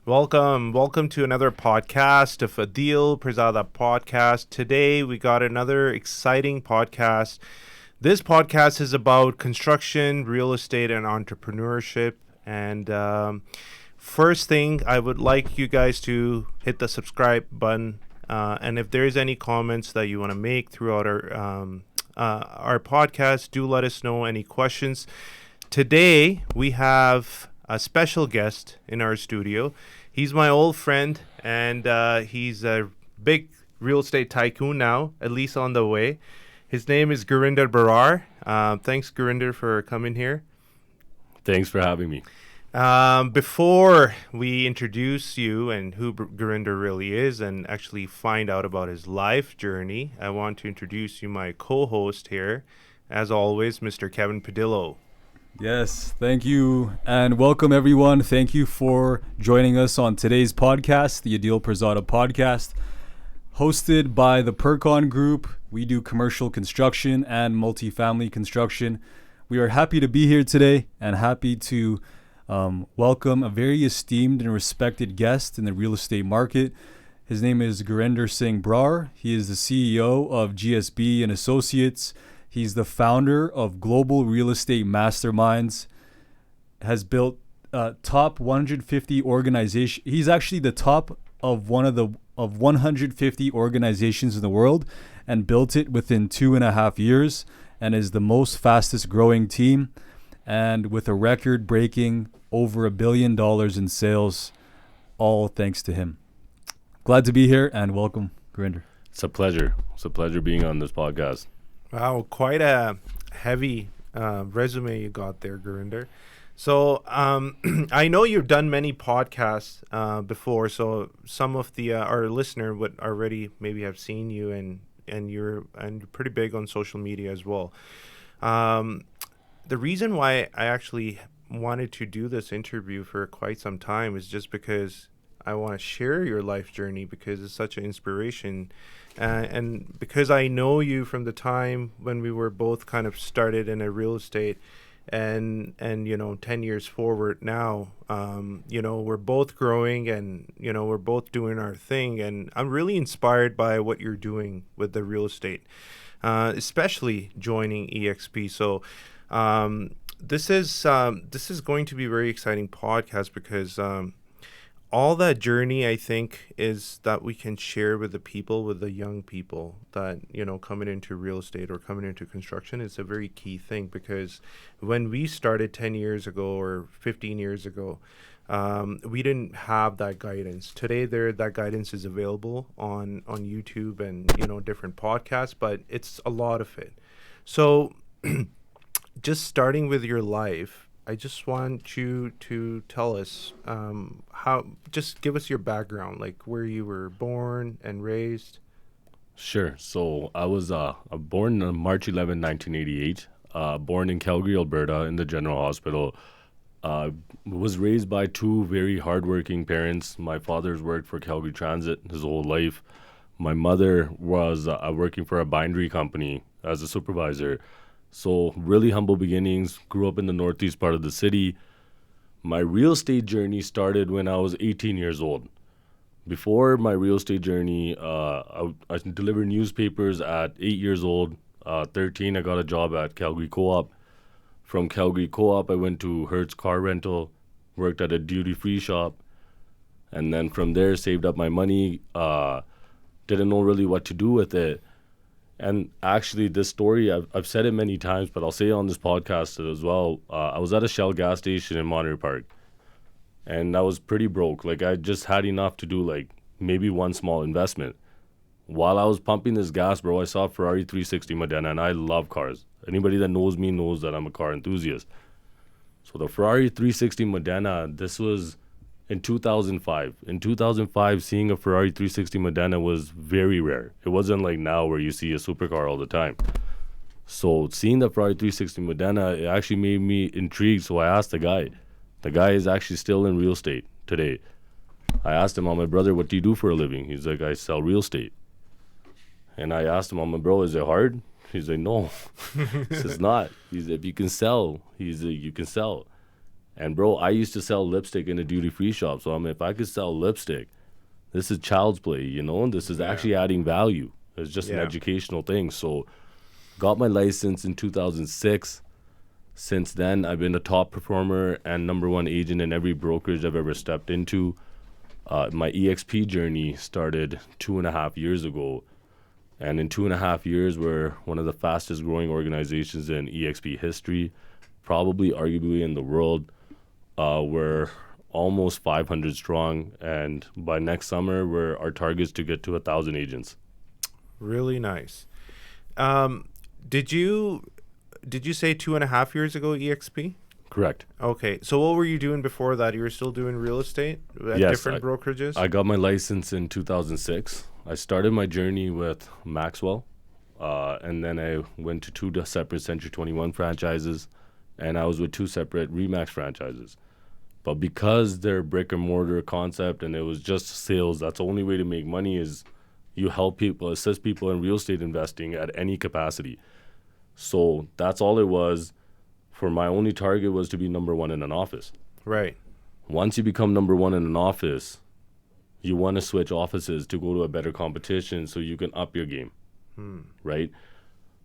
Welcome to another podcast of Adeel Pirzada podcast. Today we got another exciting podcast. This podcast is about construction, real estate, and entrepreneurship. And first thing, I would like you guys to hit the subscribe button. And if there's any comments that you want to make throughout our podcast, do let us know. Any questions. Today we have a special guest in our studio. He's my old friend, and he's a big real estate tycoon now, at least on the way. His name is Gurinder Brar. Thanks, Gurinder, for coming here. Thanks for having me. Before we introduce you and who Gurinder really is and actually find out about his life journey, I want to introduce you my co-host here, as always, Mr. Kevin Padillo. Yes, thank you, and welcome everyone. Thank you for joining us on today's podcast, the Adeel Pirzada podcast, hosted by the Pircon group. We do commercial construction and multifamily construction. We are happy to be here today and happy to welcome a very esteemed and respected guest in the real estate market. His name is Gurinder Singh Brar. He is the CEO of GSB and Associates. He's the founder of Global Real Estate Masterminds, has built top 150 organizations. He's actually the top of 150 organizations in the world and built it within 2.5 years and is the most fastest growing team and with a record breaking over $1 billion in sales, all thanks to him. Glad to be here and welcome, Gurinder. It's a pleasure. It's a pleasure being on this podcast. Wow, quite a heavy resume you got there, Gurinder. So I know you've done many podcasts before, so some of the our listener would already maybe have seen you, and you're pretty big on social media as well. The reason why I actually wanted to do this interview for quite some time is just because I want to share your life journey because it's such an inspiration. And because I know you from the time when we were both kind of started in a real estate and 10 years forward now, we're both growing and, we're both doing our thing. And I'm really inspired by what you're doing with the real estate, especially joining EXP. So this is going to be a very exciting podcast because all that journey, I think, is that we can share with the young people that, coming into real estate or coming into construction is a very key thing because when we started 10 years ago or 15 years ago, we didn't have that guidance. Today, that guidance is available on YouTube and, different podcasts, but it's a lot of it. So just starting with your life, I just want you to tell us just give us your background, like where you were born and raised. Sure. So I was born on March 11, 1988, born in Calgary, Alberta, in the General Hospital. Was raised by two very hardworking parents. My father's worked for Calgary Transit his whole life. My mother was working for a bindery company as a supervisor. So really humble beginnings, grew up in the northeast part of the city. My real estate journey started when I was 18 years old. Before my real estate journey, I delivered newspapers at 8 years old. 13, I got a job at Calgary Co-op. From Calgary Co-op, I went to Hertz Car Rental, worked at a duty-free shop. And then from there, saved up my money, didn't know really what to do with it. And actually, this story, I've said it many times, but I'll say it on this podcast as well. I was at a Shell gas station in Monterey Park, and I was pretty broke. Like, I just had enough to do, like, maybe one small investment. While I was pumping this gas, bro, I saw a Ferrari 360 Modena, and I love cars. Anybody that knows me knows that I'm a car enthusiast. So the Ferrari 360 Modena, this was in 2005. In 2005, seeing a Ferrari 360 Modena was very rare. It wasn't like now where you see a supercar all the time. So seeing the Ferrari 360 Modena, it actually made me intrigued. So I asked the guy. The guy is actually still in real estate today. I asked him, my brother, what do you do for a living? He's like, I sell real estate. And I asked him, my bro, is it hard? He's like, no. He says, not. He's like, if you can sell, you can sell. And bro, I used to sell lipstick in a duty-free shop. So I mean, if I could sell lipstick, this is child's play, you know, and this is actually adding value. It's just an educational thing. So got my license in 2006. Since then, I've been a top performer and number one agent in every brokerage I've ever stepped into. My EXP journey started 2.5 years ago. And in 2.5 years, we're one of the fastest growing organizations in EXP history, probably arguably in the world. We're almost 500 strong. And by next summer, our target is to get to 1,000 agents. Really nice. Did you say 2.5 years ago, EXP? Correct. Okay. So what were you doing before that? You were still doing real estate at Yes, different brokerages? I got my license in 2006. I started my journey with Maxwell, and then I went to 2 separate Century 21 franchises, and I was with 2 separate Remax franchises. But because they're brick and mortar concept and it was just sales, that's the only way to make money is you help people, assist people in real estate investing at any capacity. So that's all it was. For my only target was to be number one in an office. Right. Once you become number one in an office, you want to switch offices to go to a better competition so you can up your game, right?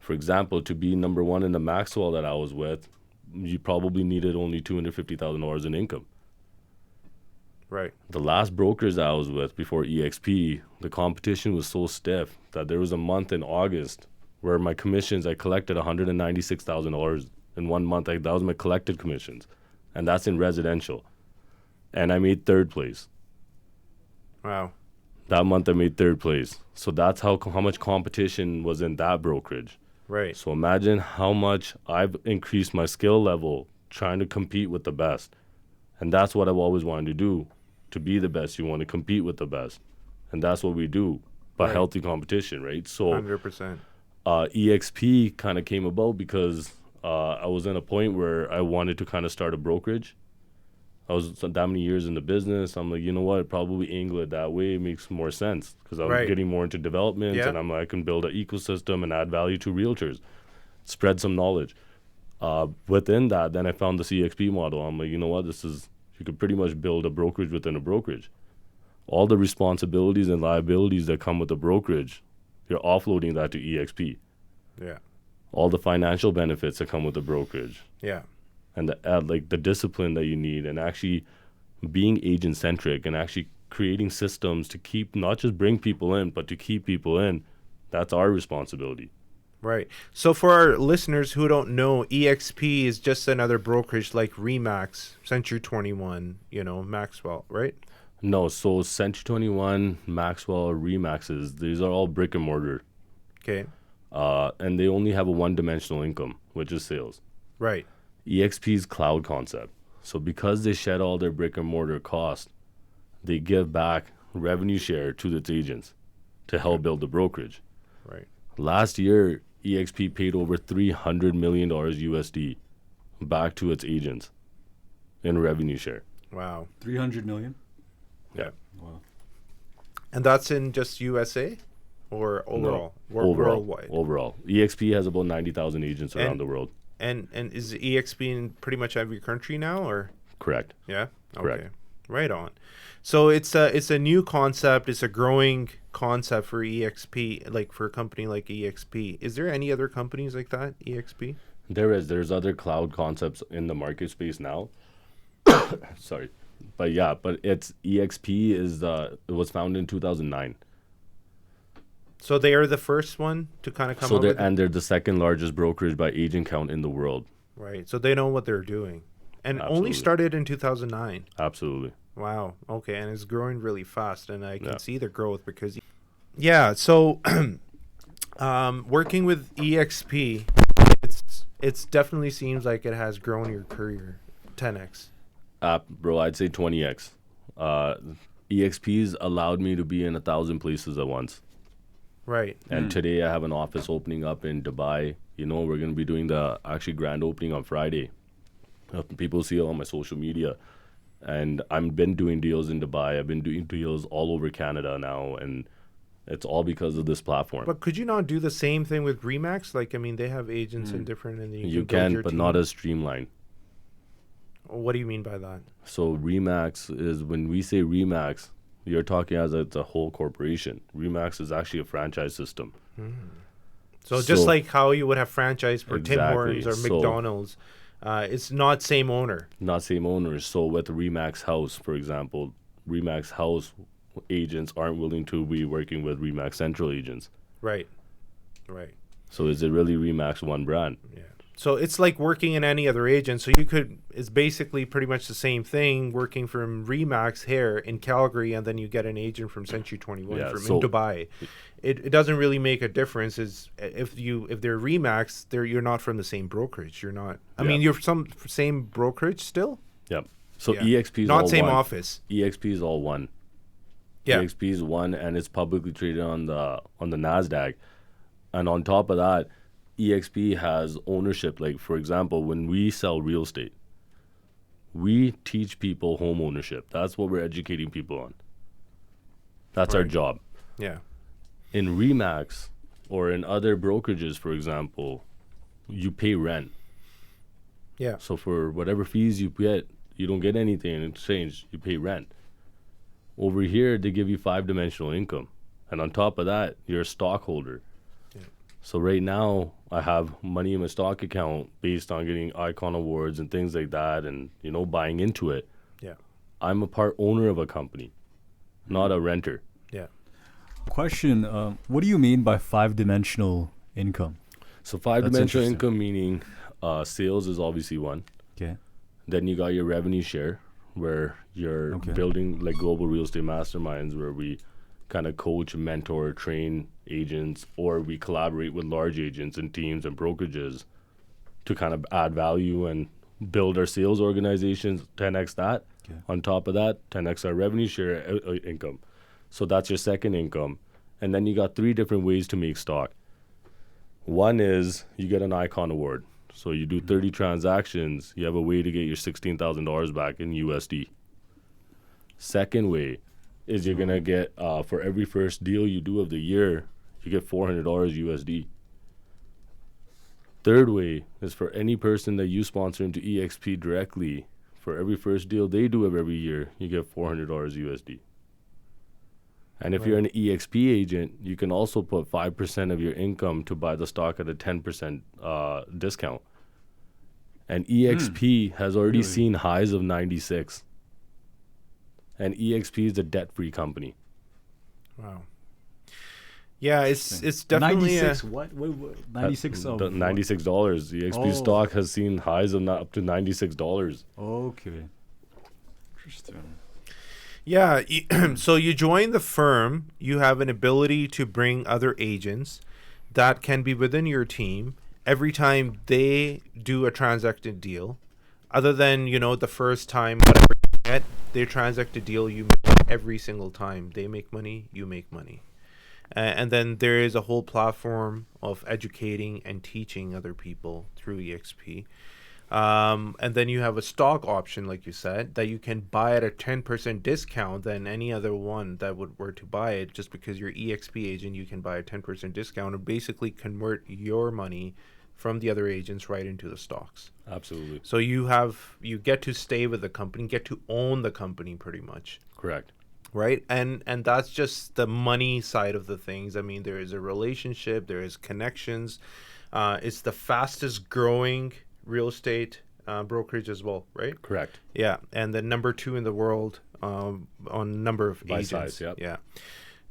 For example, to be number one in the Maxwell that I was with, you probably needed only $250,000 in income. Right. The last brokers I was with before EXP, the competition was so stiff that there was a month in August where my commissions, I collected $196,000 in 1 month. That was my collected commissions. And that's in residential. And I made 3rd place. Wow. That month I made 3rd place. So that's how much competition was in that brokerage. Right. So imagine how much I've increased my skill level trying to compete with the best. And that's what I've always wanted to do. To be the best, you want to compete with the best. And that's what we do by healthy competition, right? So 100%. EXP kind of came about because I was in a point where I wanted to kind of start a brokerage. I was that many years in the business. I'm like, you know what? Probably angle it that way makes more sense because I was getting more into development and I'm like, I can build an ecosystem and add value to realtors, spread some knowledge. Within that, then I found this EXP model. I'm like, you know what? You could pretty much build a brokerage within a brokerage. All the responsibilities and liabilities that come with a brokerage, you're offloading that to EXP. Yeah. All the financial benefits that come with the brokerage. Yeah. And the discipline that you need and actually being agent centric and actually creating systems to keep, not just bring people in, but to keep people in. That's our responsibility. Right. So for our listeners who don't know, EXP is just another brokerage like Remax, Century 21, Maxwell, right? No, so Century 21, Maxwell, Remaxes, these are all brick and mortar. Okay. And they only have a one-dimensional income, which is sales. Right. EXP's cloud concept. So because they shed all their brick and mortar cost, they give back revenue share to its agents to help build the brokerage. Right. Last year, EXP paid over $300 million USD back to its agents in revenue share. Wow. 300 million? Yeah. Wow. And that's in just USA or overall? No, overall. Worldwide? Overall. EXP has about 90,000 agents around the world. And is EXP in pretty much every country now, or? Correct. Yeah? Correct. Okay. Right on. So it's a new concept. It's a growing concept for EXP, like for a company like EXP. Is there any other companies like that, EXP? There's other cloud concepts in the market space now. Sorry. But it's EXP it was founded in 2009. So they are the first one to kind of come up with it? And they're the second largest brokerage by agent count in the world. Right. So they know what they're doing. And Absolutely. only started in 2009. Absolutely. Wow. Okay. And it's growing really fast. And I can see the growth because... Yeah. So working with EXP, it's definitely seems like it has grown your career 10x. Bro, I'd say 20x. EXP's allowed me to be in 1,000 places at once. Right. And today I have an office opening up in Dubai. We're going to be doing the actually grand opening on Friday. People see it on my social media. And I've been doing deals in Dubai. I've been doing deals all over Canada now. And it's all because of this platform. But could you not do the same thing with Remax? Like, I mean, they have agents in different... And you can, but not as streamlined. What do you mean by that? So Remax is, when we say Remax, you're talking as it's a whole corporation. Remax is actually a franchise system. So just So- like how you would have franchise for Tim Exactly. Hortons or So- McDonald's, it's not same owner. Not same owners. So with Remax House, for example, Remax House agents aren't willing to be working with Remax Central agents. Right. Right. So is it really Remax one brand? Yeah. So it's like working in any other agent. So it's basically pretty much the same thing working from Remax here in Calgary, and then you get an agent from Century 21 Yeah, from so- in Dubai. It doesn't really make a difference. Is if they're Remax, you're not from the same brokerage. You're not. I Yeah. mean, you're from same brokerage still. Yep. So Yeah. EXP is Not all same one. office. EXP is all one. Yeah. EXP is one, and it's publicly traded on the Nasdaq. And on top of that, EXP has ownership. Like, for example, when we sell real estate, we teach people home ownership. That's what we're educating people on. That's our Right. job. Yeah. In Remax or in other brokerages, for example, you pay rent. Yeah. So for whatever fees you get, you don't get anything in exchange. You pay rent. Over here, they give you 5-dimensional income. And on top of that, you're a stockholder. Yeah. So right now, I have money in my stock account based on getting Icon Awards and things like that and, buying into it. Yeah. I'm a part owner of a company, not a renter. Yeah. Question: what do you mean by 5-dimensional income? So 5-dimensional interesting. income meaning sales is obviously one. Okay. Then you got your revenue share, where you're Okay. building like global real estate masterminds, where we kind of coach, mentor, train agents, or we collaborate with large agents and teams and brokerages to kind of add value and build our sales organizations, 10x that. Okay. On top of that, 10x our revenue share income. So that's your second income. And then you got 3 different ways to make stock. One is you get an Icon Award. So you do 30 transactions, you have a way to get your $16,000 back in USD. Second way is you're going to get, for every first deal you do of the year, you get $400 USD. Third way is for any person that you sponsor into EXP directly, for every first deal they do of every year, you get $400 USD. And if you're an EXP agent, you can also put 5% of your income to buy the stock at a 10% discount. And EXP has already Really? seen highs of 96. And EXP is a debt-free company. Wow. Yeah, it's definitely 96. What? 96 of The $96. EXP Oh. stock has seen highs of up to $96. Okay. Interesting. Yeah, so you join the firm, you have an ability to bring other agents that can be within your team every time they do a transacted deal. Other than, the first time whatever you get, they transact a deal, you make every single time. They make money, you make money. And then there is a whole platform of educating and teaching other people through EXP. And then you have a stock option, like you said, that you can buy at a 10% discount than any other one that were to buy it. Just because you're EXP agent, you can buy a 10% discount and basically convert your money from the other agents right into the stocks. Absolutely. So you get to stay with the company, get to own the company pretty much. Correct. Right. And that's just the money side of the things. I mean, there is a relationship, there is connections. It's the fastest growing real estate brokerage as well, right? Correct. Yeah. And the number 2 in the world on number of By agents. size, yep. Yeah.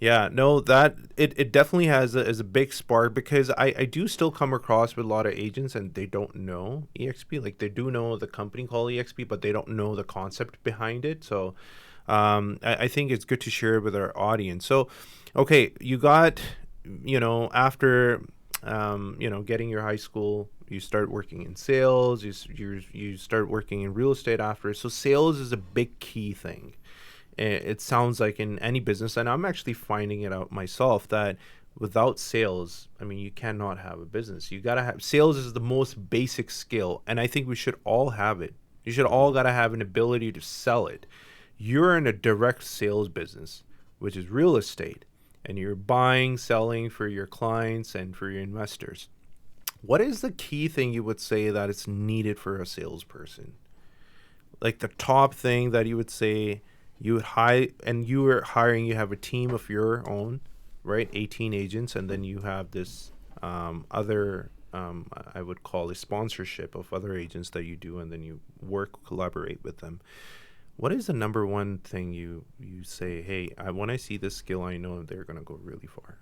Yeah, no, that it definitely has a big spark, because I do still come across with a lot of agents and they don't know EXP. Like, they do know the company called EXP, but they don't know the concept behind it. So I think it's good to share it with our audience. So, okay, you got, after, getting your high school, you start working in sales, you start working in real estate after. So sales is a big key thing. It sounds like in any business, and I'm actually finding it out myself, that without sales, I mean, you cannot have a business. You got to have sales is the most basic skill, and I think we should all have it. You should all got to have an ability to sell it. You're in a direct sales business, which is real estate, and you're buying, selling for your clients and for your investors. What is the key thing you would say that it's needed for a salesperson? like the top thing that you would say you would hire, and you were hiring, you have a team of your own, right? 18 agents, and then you have this other, I would call a sponsorship of other agents that you do, and then you collaborate with them. What is the number one thing you say, hey, when I see this skill, I know they're going to go really far?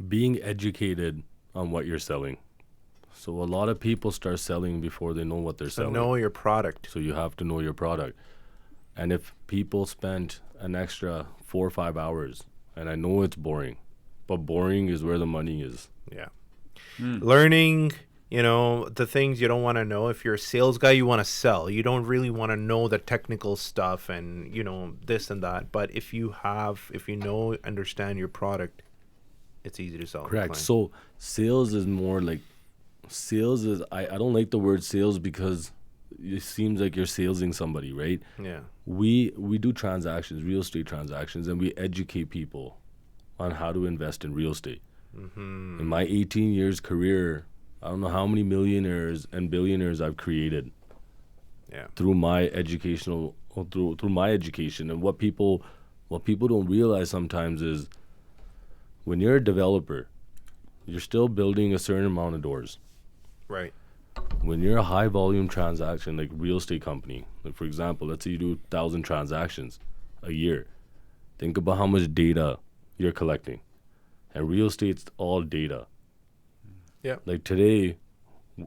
Being educated on what you're selling. So a lot of people start selling before they know what they're So selling. know your product. So you have to know your product. And if people spend an extra 4 or 5 hours, and I know it's boring, but boring is where the money is. Yeah. Learning, the things you don't want to know. If you're a sales guy, you want to sell. You don't really want to know the technical stuff and, this and that. But if you understand your product, it's easy to sell. Correct. So sales is more like, I don't like the word sales because it seems like you're salesing somebody, right? Yeah. We do transactions, real estate transactions, and we educate people on how to invest in real estate. In my 18 years career, I don't know how many millionaires and billionaires I've created through my education. And what people don't realize sometimes is when you're a developer, you're still building a certain amount of doors. Right. When you're a high volume transaction, like real estate company, like for example, let's say you do 1,000 transactions a year. Think about how much data you're collecting. And real estate's all data. Yeah. Like today,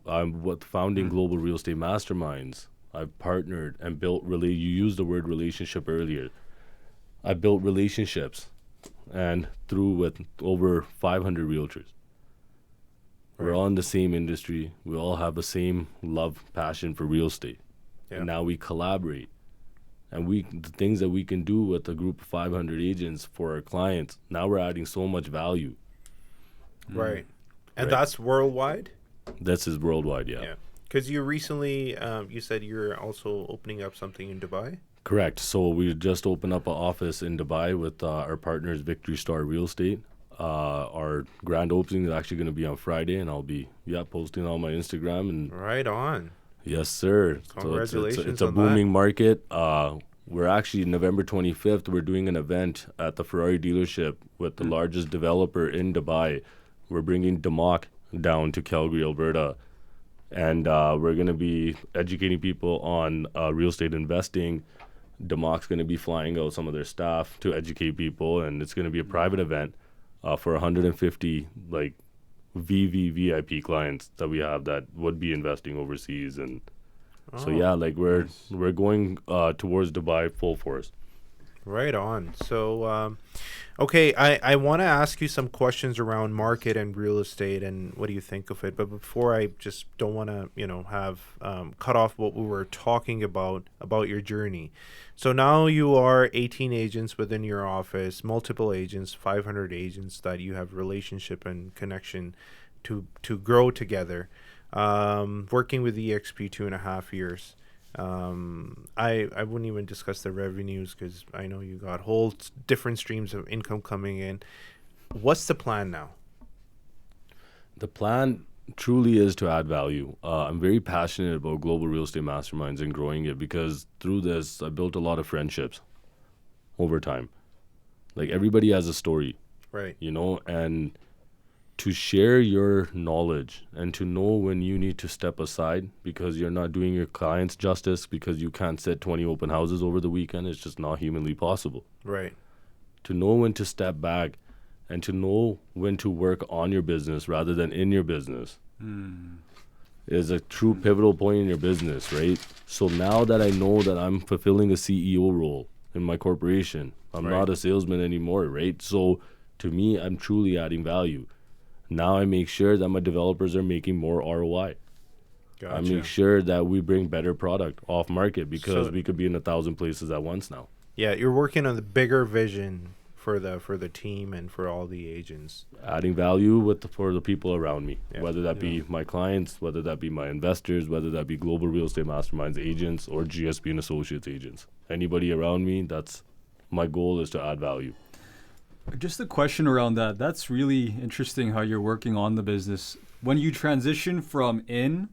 I'm founding Global Real Estate Masterminds. I've partnered and built you used the word relationship earlier. I built relationships and with over 500 realtors. We're all in the same industry. We all have the same love, passion for real estate. Yeah. And now we collaborate. And the things that we can do with a group of 500 agents for our clients, now we're adding so much value. Right. And that's worldwide? This is worldwide, yeah. Yeah. Because you recently, you said you're also opening up something in Dubai? Correct. So we just opened up an office in Dubai with our partners, Victory Star Real Estate. Our grand opening is actually going to be on Friday, and I'll be posting on my Instagram. And right on. Yes, sir. Congratulations. So it's a booming market. We're actually November 25th. We're doing an event at the Ferrari dealership with the largest developer in Dubai. We're bringing Damok down to Calgary, Alberta, and we're going to be educating people on real estate investing. Damok's going to be flying out some of their staff to educate people, and it's going to be a private event for 150 VIP clients that we have that would be investing overseas. And so we're going towards Dubai full force. Right on. So okay, I want to ask you some questions around market and real estate and what do you think of it, but before, I just don't want to have cut off what we were talking about your journey. So now you are 18 agents within your office, multiple agents, 500 agents that you have relationship and connection to grow together, working with EXP 2.5 years. I wouldn't even discuss the revenues because I know you got whole different streams of income coming in. What's the plan now? The plan truly is to add value. I'm very passionate about Global Real Estate Masterminds and growing it because through this, I built a lot of friendships over time. Like everybody has a story, right? And to share your knowledge and to know when you need to step aside because you're not doing your clients justice because you can't set 20 open houses over the weekend. It's just not humanly possible. Right. To know when to step back and to know when to work on your business rather than in your business is a true pivotal point in your business, right? So now that I know that I'm fulfilling a CEO role in my corporation, I'm not a salesman anymore, right? So to me, I'm truly adding value. Now I make sure that my developers are making more ROI. Gotcha. I make sure that we bring better product off market because we could be in 1,000 places at once now. Yeah, you're working on the bigger vision for the team and for all the agents. Adding value for the people around me, whether that be my clients, whether that be my investors, whether that be Global Real Estate Masterminds agents or GSP and Associates agents. Anybody around me, that's my goal is to add value. Just a question around that. That's really interesting how you're working on the business. When you transition from in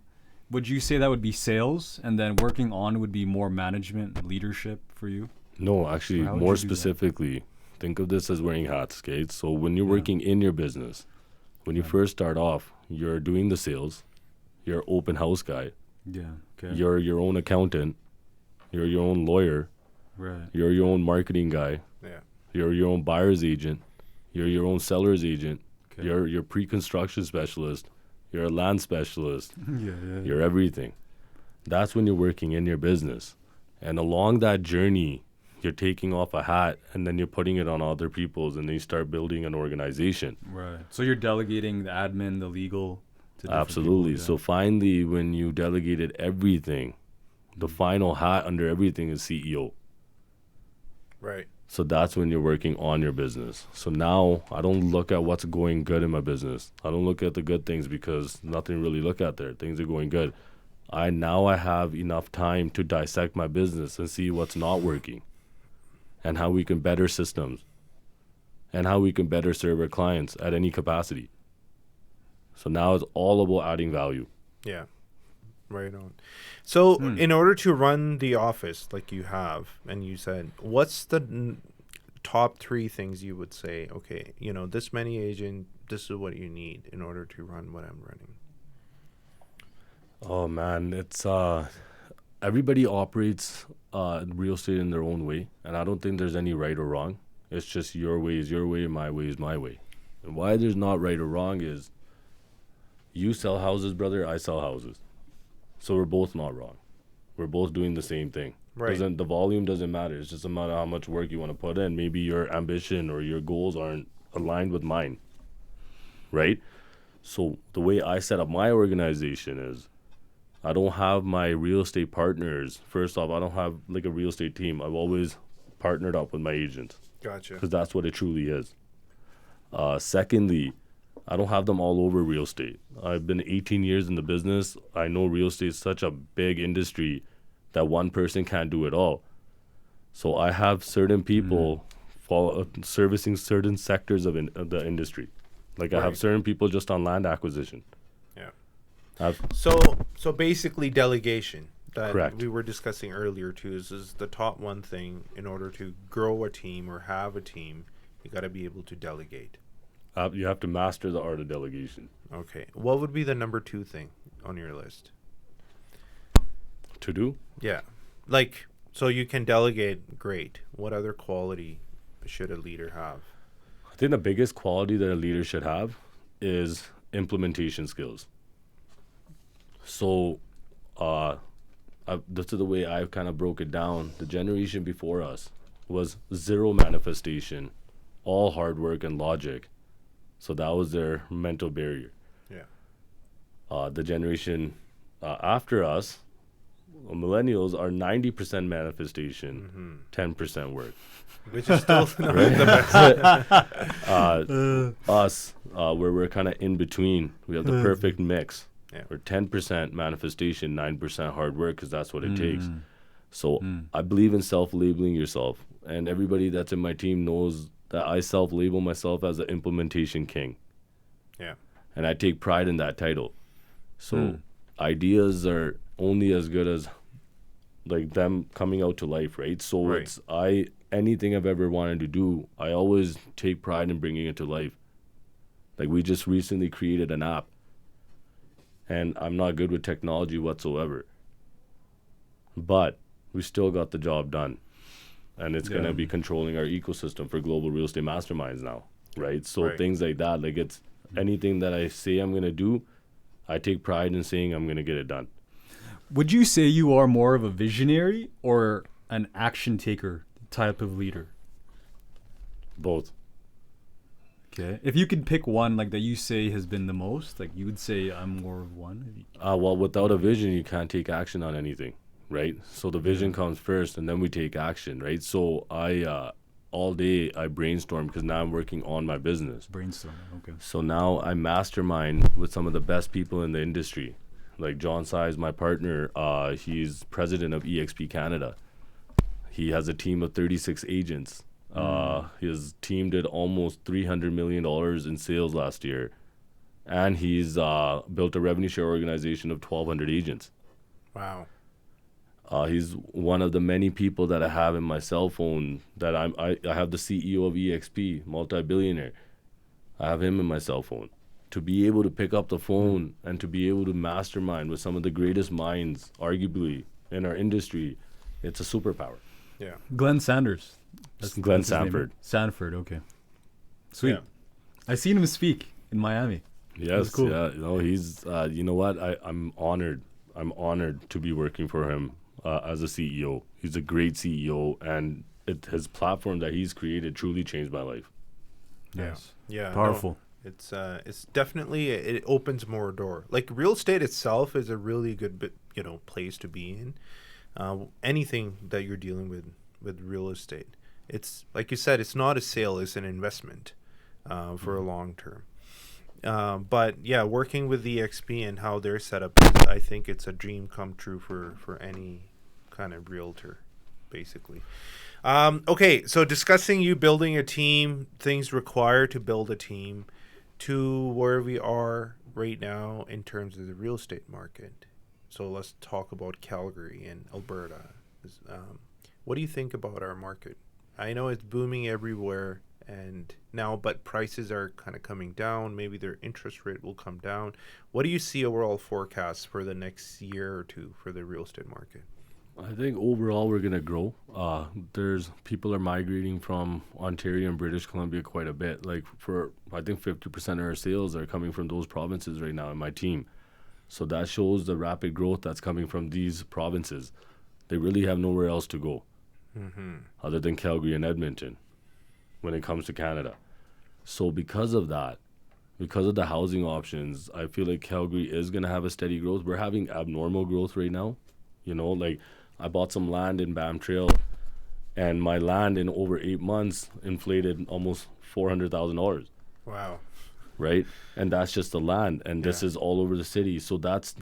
would you say that would be sales, and then working on would be more management and leadership for you? No, actually, So how would more you do that? specifically, think of this as wearing hats, okay? So when you're working in your business, when you first start off, you're doing the sales, you're open house guy, Yeah. Okay. you're your own accountant, you're your own lawyer, Right. you're your own marketing guy, Yeah. you're your own buyer's agent, you're your own seller's agent, Okay. you're your pre-construction specialist, you're a land specialist, Yeah. you're everything. That's when you're working in your business. And along that journey, you're taking off a hat and then you're putting it on other people's, and then you start building an organization. Right. So you're delegating the admin, the legal. To different Absolutely. people, yeah. So finally, when you delegated everything, the final hat under everything is CEO. Right. So that's when you're working on your business. So now I don't look at what's going good in my business. I don't look at the good things because nothing really look at there. Things are going good. I have enough time to dissect my business and see what's not working and how we can better systems and how we can better serve our clients at any capacity. So now it's all about adding value. Yeah. Right on. So, in order to run the office like you have, and you said, what's the top 3 things you would say, okay, this many agent, this is what you need in order to run what I'm running? Oh man, it's everybody operates real estate in their own way, and I don't think there's any right or wrong. It's just your way is your way, my way is my way. And why there's not right or wrong is you sell houses, brother, I sell houses. So we're both not wrong. We're both doing the same thing. Right. The volume doesn't matter. It's just a matter of how much work you want to put in. Maybe your ambition or your goals aren't aligned with mine. Right? So the way I set up my organization is I don't have my real estate partners. First off, I don't have like a real estate team. I've always partnered up with my agents Gotcha. because that's what it truly is. Secondly, I don't have them all over real estate. I've been 18 years in the business. I know real estate is such a big industry that one person can't do it all. So I have certain people servicing certain sectors of the industry. Like I have Right. certain people just on land acquisition. Yeah. So basically delegation that Correct. we were discussing earlier too is the top one thing in order to grow a team or have a team. You got to be able to delegate. You have to master the art of delegation. Okay. What would be the number 2 thing on your list? To do? Yeah. Like, so you can delegate, great. What other quality should a leader have? I think the biggest quality that a leader should have is implementation skills. So, this is the way I've kind of broke it down. The generation before us was zero manifestation, all hard work and logic. So that was their mental barrier. Yeah. The generation after us, millennials, are 90% manifestation, 10% work. Which is still the best. Us, where we're kind of in between, we have the perfect mix. Yeah. We're 10% manifestation, 9% hard work, because that's what it takes. So I believe in self-labeling yourself. And everybody that's in my team knows that I self-label myself as the implementation king. Yeah. And I take pride in that title. So ideas are only as good as like them coming out to life, right? So Right. anything I've ever wanted to do, I always take pride in bringing it to life. Like we just recently created an app, and I'm not good with technology whatsoever, but we still got the job done. And it's going to be controlling our ecosystem for global real estate masterminds now, right? So Right. things like that, like it's anything that I say I'm going to do, I take pride in saying I'm going to get it done. Would you say you are more of a visionary or an action taker type of leader? Both. Okay. If you could pick one like that you say has been the most, like you would say I'm more of one. Well, without a vision, you can't take action on anything, right? So the vision comes first, and then we take action, right? So I all day I brainstorm because now I'm working on my business. Brainstorm. Okay. So now I mastermind with some of the best people in the industry. Like John Size, my partner, he's president of EXP Canada. He has a team of 36 agents. His team did almost $300 million in sales last year. and he's built a revenue share organization of 1,200 agents. Wow. He's one of the many people that I have in my cell phone. That I have the CEO of EXP, multi-billionaire. I have him in my cell phone. To be able to pick up the phone and to be able to mastermind with some of the greatest minds, arguably, in our industry, it's a superpower. Yeah. Glenn Sanders. Glenn his name, right? Sanford. Sanford, okay. Sweet. Yeah. I seen him speak in Miami. Yes, cool. yeah. He's, you know what? I'm honored. I'm honored to be working for him as a CEO. He's a great CEO, and his platform that he's created truly changed my life. Yes. Yeah. Powerful. No, it's definitely, it opens more door. Like real estate itself is a really good place to be in. Anything that you're dealing with real estate, it's like you said, it's not a sale, it's an investment for a long term. But yeah, working with the XP and how they're set up, I think it's a dream come true for any kind of realtor, basically. Okay, so discussing you building a team, things required to build a team, to where we are right now in terms of the real estate market. So let's talk about Calgary and Alberta. What do you think about our market? I know it's booming everywhere and now, but prices are kind of coming down. Maybe their interest rate will come down. What do you see overall forecasts for the next year or two for the real estate market? I think overall we're gonna grow. There's people are migrating from Ontario and British Columbia quite a bit. Like I think 50% of our sales are coming from those provinces right now in my team. So that shows the rapid growth that's coming from these provinces. They really have nowhere else to go other than Calgary and Edmonton when it comes to Canada. So because of that, because of the housing options, I feel like Calgary is gonna have a steady growth. We're having abnormal growth right now. Like I bought some land in Bam Trail, and my land in over 8 months inflated almost $400,000. Wow. Right? And that's just the land, and this is all over the city. So that's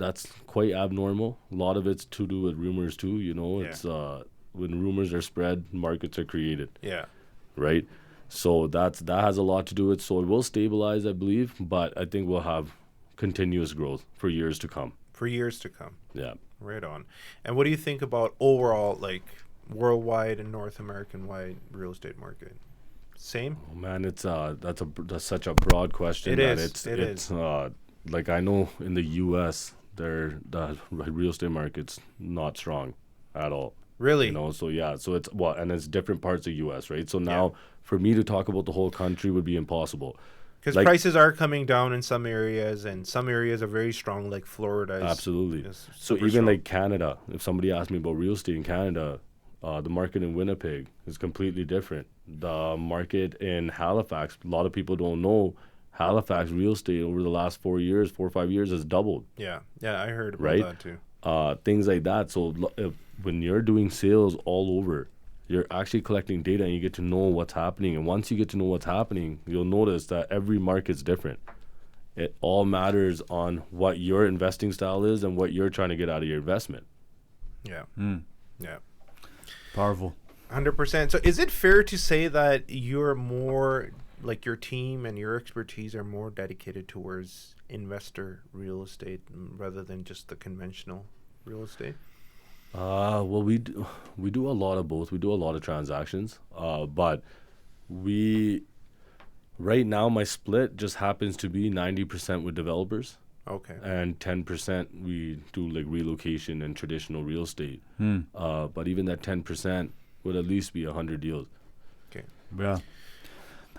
quite abnormal. A lot of it's to do with rumors too. It's when rumors are spread, markets are created. Yeah. Right? So that has a lot to do with. So it will stabilize, I believe, but I think we'll have continuous growth for years to come. For years to come. Yeah. Right on. And what do you think about overall, like worldwide and North American wide real estate market? Same? Oh man, that's such a broad question. It that is. It's like I know in the U.S. the real estate market's not strong at all. Really? So yeah, so it's different parts of U.S. right? So now for me to talk about the whole country would be impossible. Because prices are coming down in some areas, and some areas are very strong, like Florida. Absolutely. So even strong. Like Canada, if somebody asked me about real estate in Canada, the market in Winnipeg is completely different. The market in Halifax, a lot of people don't know, Halifax real estate over the last 4 or 5 years has doubled. Yeah, I heard about that too. Things like that. So when you're doing sales all over, you're actually collecting data and you get to know what's happening. And once you get to know what's happening, you'll notice that every market's different. It all matters on what your investing style is and what you're trying to get out of your investment. Yeah. Yeah. Powerful. 100%. So is it fair to say that you're more, like your team and your expertise are more dedicated towards investor real estate rather than just the conventional real estate? Well, we do a lot of both. We do a lot of transactions, but right now my split just happens to be 90% with developers. Okay. And 10% we do like relocation and traditional real estate. But even that 10% would at least be 100 deals. Okay. Yeah.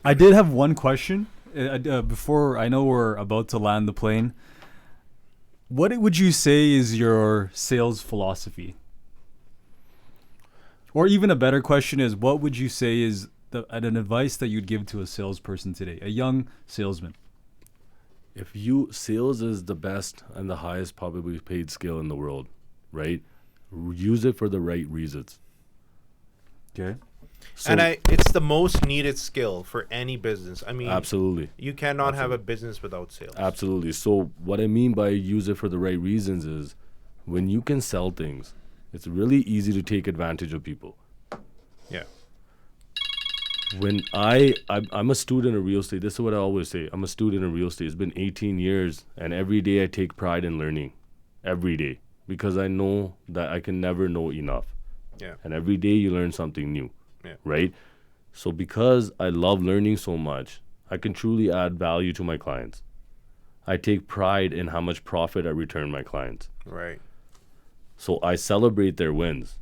I did have one question before. I know we're about to land the plane. What would you say is your sales philosophy? Or even a better question is, what would you say is an advice that you'd give to a salesperson today, a young salesman? Sales is the best and the highest probably paid skill in the world, right? Use it for the right reasons. Okay. So, and it's the most needed skill for any business. I mean, absolutely. You cannot have a business without sales. Absolutely. So what I mean by use it for the right reasons is when you can sell things, it's really easy to take advantage of people. Yeah. When I'm a student of real estate. This is what I always say. I'm a student of real estate. It's been 18 years, and every day I take pride in learning. Every day. Because I know that I can never know enough. Yeah. And every day you learn something new. Yeah. Right? So because I love learning so much, I can truly add value to my clients. I take pride in how much profit I return my clients. Right. So I celebrate their wins.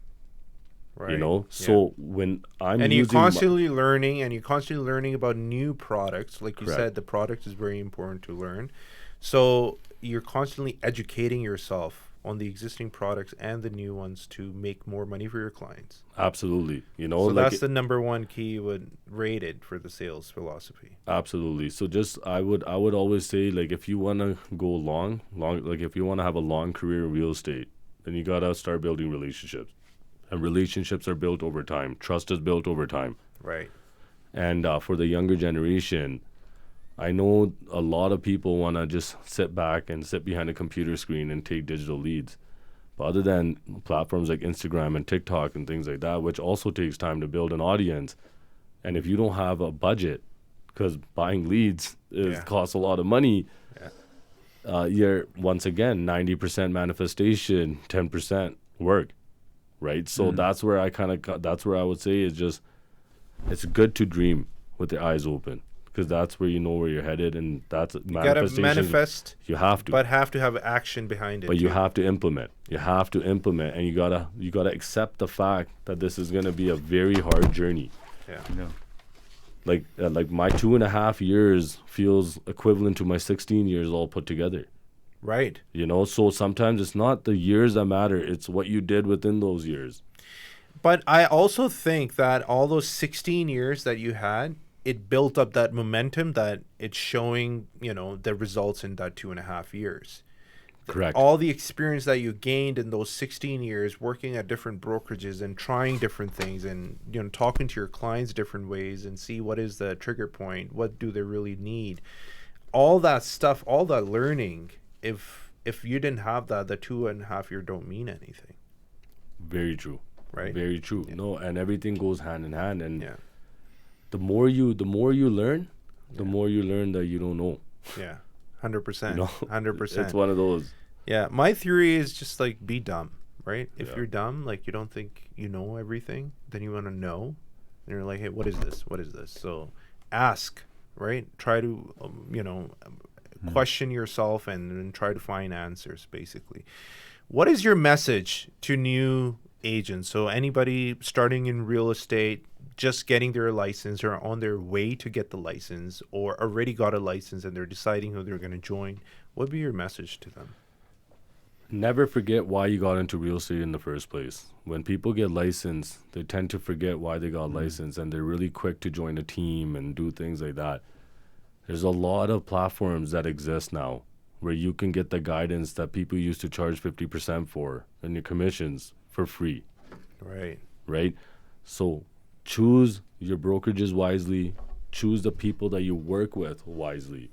Right. You know, so when I'm and you're using constantly learning, and you're constantly learning about new products. Like you Correct. said, the product is very important to learn. So you're constantly educating yourself on the existing products and the new ones to make more money for your clients. absolutely, you know, So like that's the number one key you would rate it for the sales philosophy. absolutely. So just I would always say, like, if you want to go long, like if you want to have a long career in real estate, then you gotta start building relationships, and relationships are built over time. Trust is built over time. Right. And for the younger generation, I know a lot of people want to just sit back and sit behind a computer screen and take digital leads. But other than platforms like Instagram and TikTok and things like that, which also takes time to build an audience, and if you don't have a budget, because buying leads costs a lot of money, you're, once again, 90% manifestation, 10% work, right? So that's where that's where I would say is just, it's good to dream with your eyes open, because that's where you know where you're headed, and that's You gotta manifest, You have to, but have to have action behind it. but you too. have to implement. You have to implement, and you gotta accept the fact that this is gonna be a very hard journey. Yeah. Yeah. Like my 2.5 years feels equivalent to my 16 years all put together. Right. You know, so sometimes it's not the years that matter; it's what you did within those years. But I also think that all those 16 years that you had, it built up that momentum that it's showing, the results in that 2.5 years. Correct. All the experience that you gained in those 16 years working at different brokerages and trying different things, and talking to your clients different ways, and see what is the trigger point, what do they really need. All that stuff, all that learning, if you didn't have that, the 2.5 year don't mean anything. Very true. Right. Very true. Yeah. No, and everything goes hand in hand. And Yeah. the more you learn, the more you learn that you don't know. Yeah. 100%. You know, 100%. It's one of those. Yeah, my theory is just like be dumb, right? If Yeah. you're dumb, like you don't think you know everything, then you want to know. And you're like, hey, what is this? What is this? So ask, right? Try to, question yourself and try to find answers, basically. What is your message to new agents? So anybody starting in real estate, just getting their license, or on their way to get the license, or already got a license and they're deciding who they're going to join, what would be your message to them? Never forget why you got into real estate in the first place. When people get licensed, they tend to forget why they got licensed, and they're really quick to join a team and do things like that. There's a lot of platforms that exist now where you can get the guidance that people used to charge 50% for, and your commissions for free, Right. right? So choose your brokerages wisely, choose the people that you work with wisely,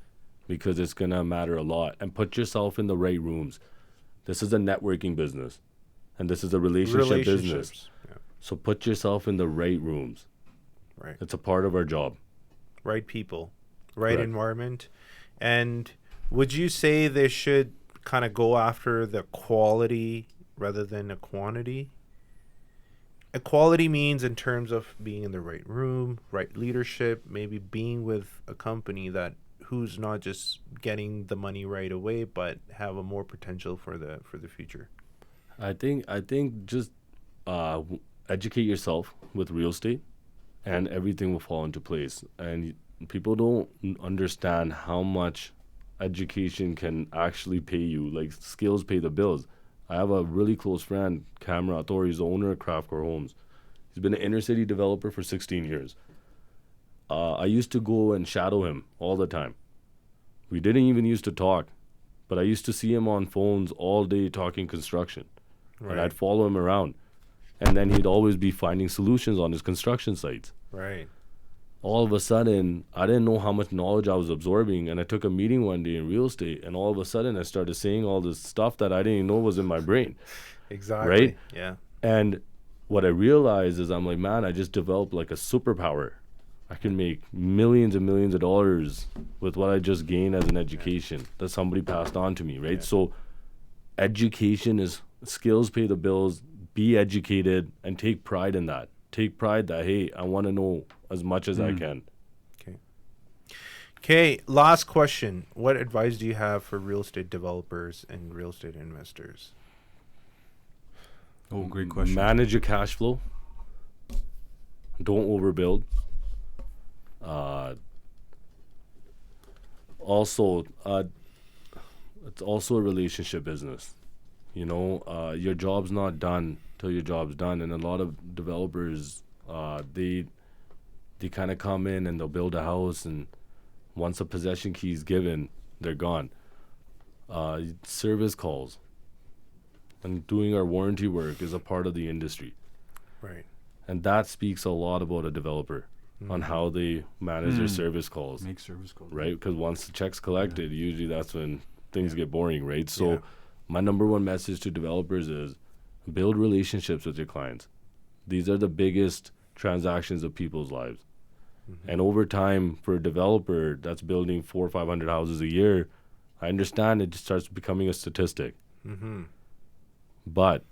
because it's going to matter a lot, and put yourself in the right rooms. This is a networking business, and this is a relationship business. Relationships. Yeah. So put yourself in the right rooms. Right. It's a part of our job. Right people, right Correct. environment. And would you say they should kind of go after the quality rather than the quantity? Equality means in terms of being in the right room, right leadership, maybe being with a company that who's not just getting the money right away, but have a more potential for the future. I think just educate yourself with real estate, and everything will fall into place. And people don't understand how much education can actually pay you. Like, skills pay the bills. I have a really close friend, Cameron Thor. He's the owner of Craftcore Homes. He's been an inner city developer for 16 years. I used to go and shadow him all the time. We didn't even used to talk, but I used to see him on phones all day talking construction. Right. And I'd follow him around. And then he'd always be finding solutions on his construction sites. Right. All of a sudden, I didn't know how much knowledge I was absorbing, and I took a meeting one day in real estate, and all of a sudden I started saying all this stuff that I didn't even know was in my brain. Exactly. Right? Yeah. And what I realized is, I'm like, man, I just developed like a superpower. I can make millions and millions of dollars with what I just gained as an education that somebody passed on to me, right? Yeah. So education is skills pay the bills, be educated, and take pride in that. Take pride that, hey, I want to know as much as I can. Okay, last question. What advice do you have for real estate developers and real estate investors? Oh, great question. Manage your cash flow. Don't overbuild. Also, it's also a relationship business. You know, your job's not done till your job's done, and a lot of developers, they kind of come in and they'll build a house, and once a possession key is given, they're gone. Service calls and doing our warranty work is a part of the industry. Right. And that speaks a lot about a developer on how they manage their service calls, Make service calls. right? Because once the check's collected, usually that's when things get boring, right? So my number one message to developers is build relationships with your clients. These are the biggest transactions of people's lives. And over time, for a developer that's building 400 or 500 houses a year, I understand it just starts becoming a statistic. But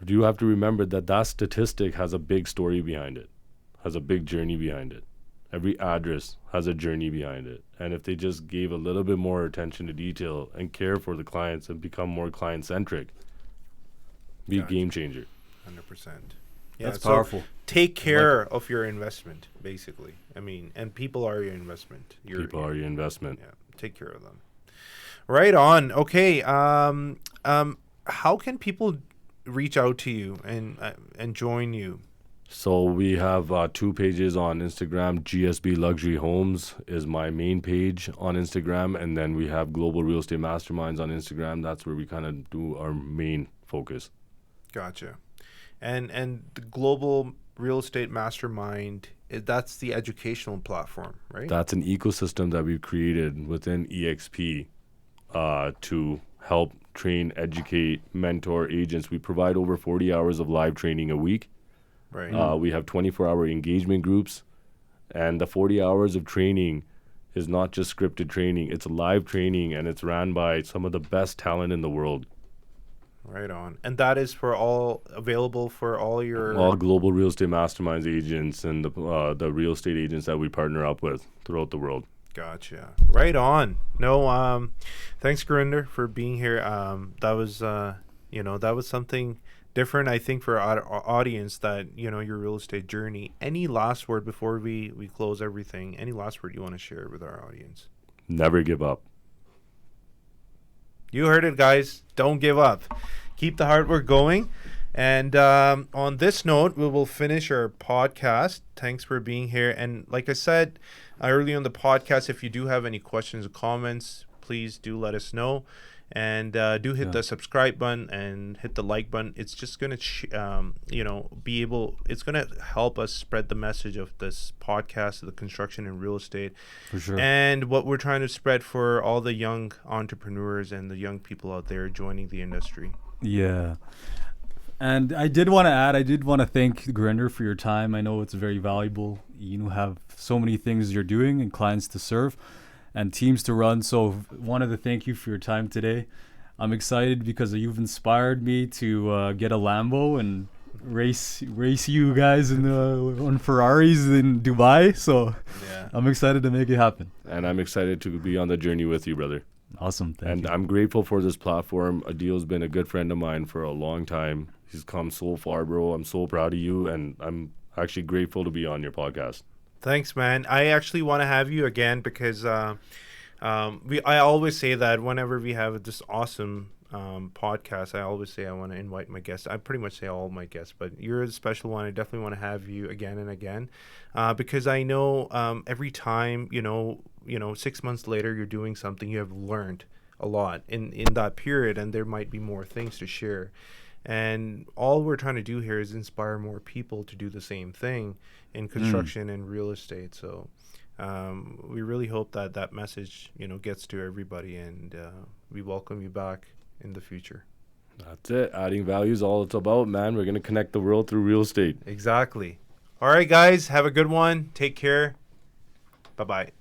you have to remember that that statistic has a big story behind it, has a big journey behind it. Every address has a journey behind it. And if they just gave a little bit more attention to detail and care for the clients and become more client-centric, be a game changer. 100%. That's powerful. Take care of your investment, basically. I mean, and people are your investment. People are your investment. Yeah, take care of them. Right on. Okay. How can people reach out to you and join you? So we have 2 pages on Instagram. GSB Luxury Homes is my main page on Instagram, and then we have Global Real Estate Masterminds on Instagram. That's where we kind of do our main focus. Gotcha. And the Global Real Estate Mastermind, that's the educational platform, right? That's an ecosystem that we've created within EXP to help train, educate, mentor agents. We provide over 40 hours of live training a week. Right. We have 24-hour engagement groups, and the 40 hours of training is not just scripted training. It's live training, and it's ran by some of the best talent in the world. Right on. And that is available for all your... All Global Real Estate Masterminds agents and the real estate agents that we partner up with throughout the world. Gotcha. Right on. No, thanks, Gurinder, for being here. That was, that was something different, I think, for our audience, that, your real estate journey. Any last word before we close everything? Any last word you want to share with our audience? Never give up. You heard it, guys. Don't give up. Keep the hard work going. And on this note, we will finish our podcast. Thanks for being here. And like I said early on the podcast, if you do have any questions or comments, please do let us know. And do hit the subscribe button and hit the like button. It's just going to, it's going to help us spread the message of this podcast, of the construction and real estate. For sure. And what we're trying to spread for all the young entrepreneurs and the young people out there joining the industry. Yeah. And I did want to thank Gurinder for your time. I know it's very valuable. You have so many things you're doing and clients to serve and teams to run. So wanted to thank you for your time today. I'm excited because you've inspired me to get a Lambo and race you guys on Ferraris in Dubai. So I'm excited to make it happen. And I'm excited to be on the journey with you, brother. Awesome. Thank you. I'm grateful for this platform. Adeel's been a good friend of mine for a long time. He's come so far, bro. I'm so proud of you, and I'm actually grateful to be on your podcast. Thanks, man. I actually want to have you again because I always say that whenever we have this awesome podcast, I always say I want to invite my guests. I pretty much say all my guests, but you're a special one. I definitely want to have you again and again because I know every time, 6 months later you're doing something, you have learned a lot in that period, and there might be more things to share. And all we're trying to do here is inspire more people to do the same thing in construction and real estate. So we really hope that message, gets to everybody, and we welcome you back in the future. That's it. Adding value is all it's about, man. We're going to connect the world through real estate. Exactly. All right, guys, have a good one. Take care. Bye-bye.